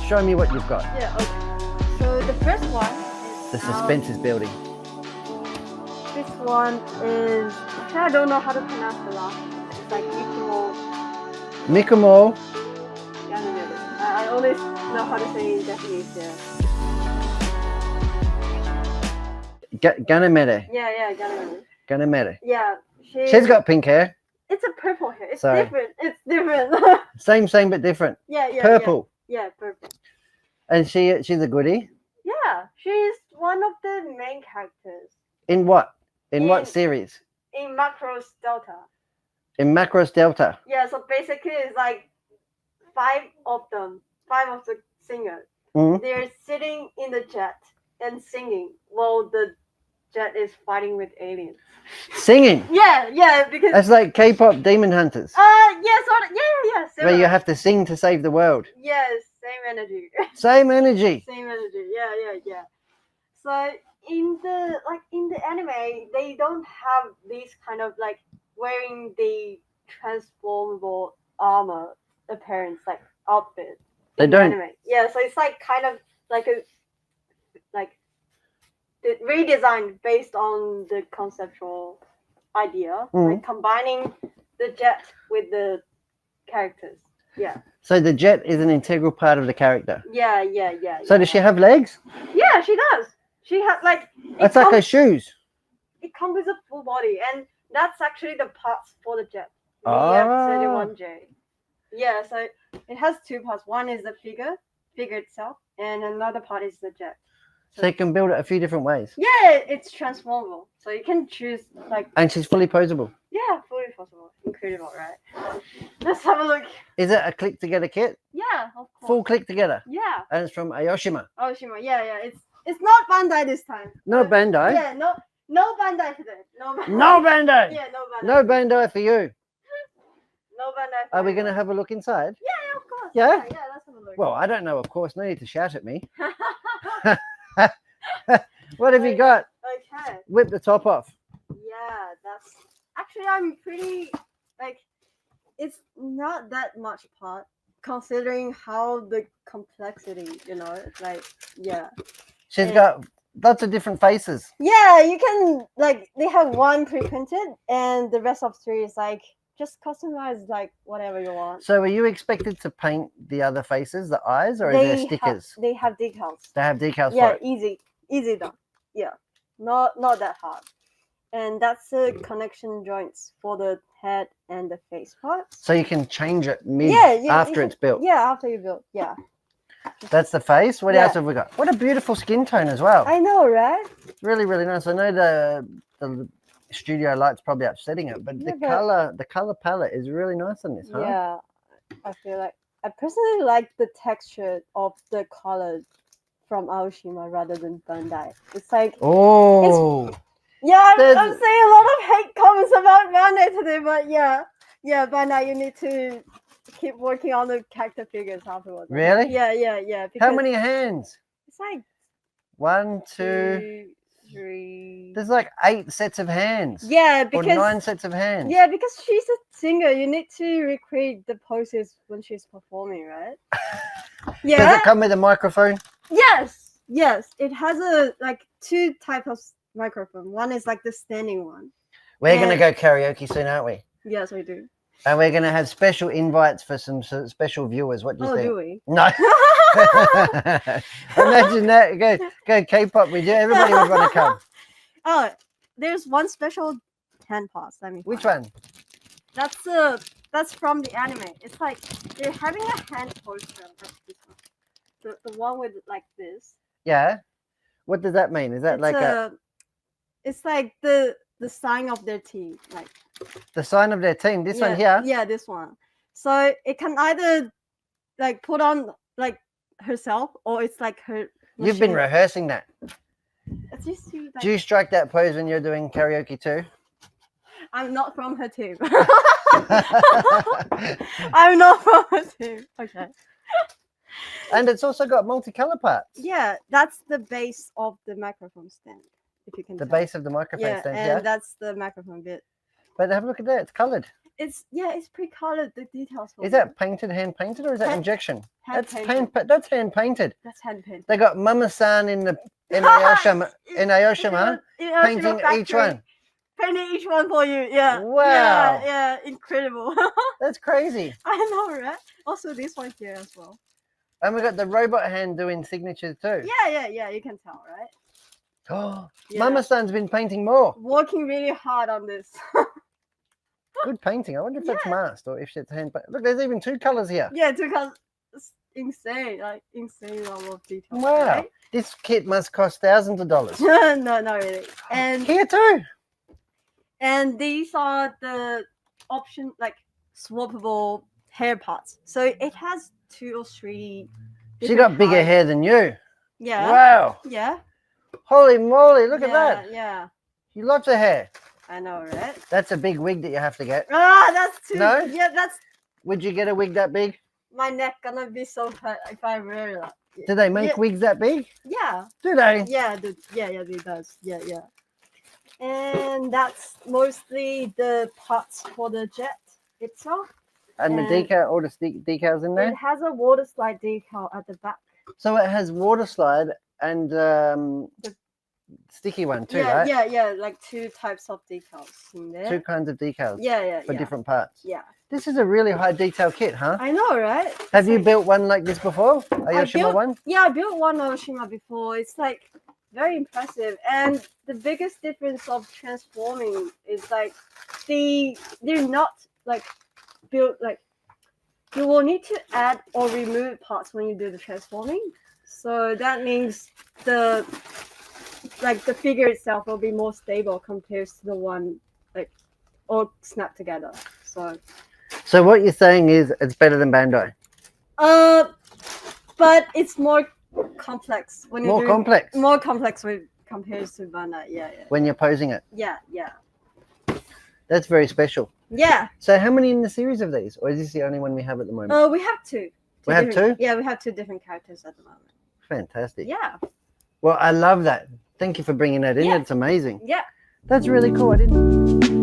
show me what you've got. Yeah, okay. So the first one is The suspense is building. this one is, actually I don't know how to pronounce the last. It's like Mikumo. Mikumo. Guynemer. I only know how to say Japanese. Guynemer. Yeah, Guynemer. Guynemer. Yeah, She's got pink hair. It's a purple hair. It's So- different. It's different. Same but different. yeah. Purple. Yeah, purple. And she's a goodie. Yeah, she's one of the main characters In what? In In- what series? in Macross Delta. In Macross Delta. Yeah, so basically it's like five of the singers. Mhm. They're sitting in the jet and singing while the jet is fighting with aliens. Singing. Yeah, because That's like K-pop Demon Hunters. yeah, sort of, yeah, Where you similar. have to sing to save the world. Yes, same energy. Same energy. Same energy. Yeah. So in the anime, they don't have these kind of like wearing the transformable armor appearance like outfit. They in the don't. Anime. Yeah, so it's like kind of like a redesigned based on the conceptual idea, like combining the jet with the characters. Yeah. So the jet is an integral part of the character. Yeah. So does she have legs? Yeah, she does. She has like That's like her shoes. it comes with a full body, and that's actually the parts for the jet. Ah. VF-31J. Yeah, so it has two parts. One is the figure itself, and another part is the jet. So you can build it a few different ways. Yeah, it's transformable, so you can choose like And she's fully posable. yeah, fully possible. Incredible, right? Let's have a look. Is it a click together kit? Yeah, of course. Full click together. Yeah. And it's from AOSHIMA. AOSHIMA. Yeah. It's not Bandai this time. No Bandai. Yeah, no Bandai today. No Bandai. No Bandai. Yeah, no Bandai. No Bandai for you. No Bandai. Are we going to have a look inside? Yeah, of course. Yeah? Yeah, let's have a look. Well, I don't know, of course. No need to shout at me. What have you got? Okay. Whip the top off. Yeah, that's actually I'm pretty like it's not that much part considering how the complexity, like yeah. She's got lots of different faces. Yeah, you can like they have one pre-printed and the rest of three is like just customize like whatever you want. So are you expected to paint the other faces, the eyes, or are there stickers? They have decals. They have decals Yeah, for it. easy done. Yeah, not that hard. And that's the connection joints for the head and the face parts. So you can change it mid Yeah, after it's built. Yeah, after you build. Yeah. That's the face. What Yeah. else have we got? What a beautiful skin tone as well. I know, right? Really, really nice. I know the studio light's probably upsetting it, but Yeah, the color palette is really nice on this, huh? Yeah. I feel like I personally like the texture of the color from AOSHIMA rather than Bandai. It's like Oh, yeah, I'm There's- saying a lot of hate comments about Bandai today, but yeah, Bandai, you need to keep working on the character figures afterwards. Really? Yeah. how because many hands? It's like 1, 2. 2, 3. There's like 8 sets of hands. Yeah, Or because 9 sets of hands. yeah, because she's a singer, you need to recreate the poses when she's performing, right? Does Yeah. it come with a microphone? Yes. It has a like 2 types of microphone. One is like the standing one. We're going to Yeah. go karaoke soon, aren't we? Yes, we do. And we're going to have special invites for some special viewers. What do you Oh, think? do we? No. Imagine that. Go K-pop with you. Everybody would want to come. Oh, there's one special hand pass. Let me. Which find. one? That's from the anime. It's like they're having a hand poster. That's this one. The one with like this. Yeah. What does that mean? Is that It's like a It's like the sign of their team. Like the sign of their team? This one here? Yeah, this one. So it can either like put on like herself or it's like her. You've been machine. rehearsing that. It's just to, like, Do you strike that pose when you're doing karaoke too? I'm not from her team. I'm not from her team. Okay. And it's also got multicolor parts. Yeah, that's the base of the microphone stand. If you can. The tell. base of the microphone Yeah, stand and here. that's the microphone bit. But have a look at that. It's colored. it's pre-colored, the details. Is that painted, hand painted, or is that injection? That's hand painted. That's hand painted. They got Mama-san in AOSHIMA painting each one. Painting each one for you. Yeah. Wow. Yeah. Incredible. That's crazy. I know, right? Also, this one here as well. And we got the robot hand doing signatures too. Yeah. You can tell, right? Oh, Yeah. Mama-san's been painting more. Working really hard on this. Good painting. I wonder if that's masked or if it's hand painted. Look, there's even 2 colors here. Yeah, 2 colors. It's insane. Like insane level of detail. Wow. Right? This kit must cost thousands of dollars. No, not really. And here too. And these are the option, like swappable hair parts. So it has 2 or 3. She got bigger hair than you. Yeah. Wow. Yeah. Holy moly, look at that. Yeah. You lots of hair. I know, right? That's a big wig that you have to get. Ah, that's too. No? Yeah, that's. Would you get a wig that big? My neck gonna be so hurt if I wear that. Do they make wigs that big? Yeah. Do they? Yeah, it does. Yeah. And that's mostly the parts for the jet itself. And the decal, all the decals in there? It has a water slide decal at the back. So it has water slide and sticky one too, right? Yeah, like 2 types of decals in there. 2 kinds of decals. Yeah. For different parts. Yeah. This is a really high detail kit, huh? I know, right? Have you built one like this before? A AOSHIMA one? Yeah, I built one AOSHIMA before. It's like very impressive. And the biggest difference of transforming is like they're not like built like you will need to add or remove parts when you do the transforming. So that means the figure itself will be more stable compared to the one like all snapped together. So what you're saying is it's better than Bandai? But it's more complex when you're complex? More complex with compared to Bandai. Yeah. When you're posing it? Yeah. That's very special. Yeah. So how many in the series of these? Or is this the only one we have at the moment? We have 2. We have 2? Yeah, we have 2 different characters at the moment. Fantastic. Yeah. Well, I love that. Thank you for bringing that in. Yeah. It's amazing. Yeah. That's really cool. I didn't...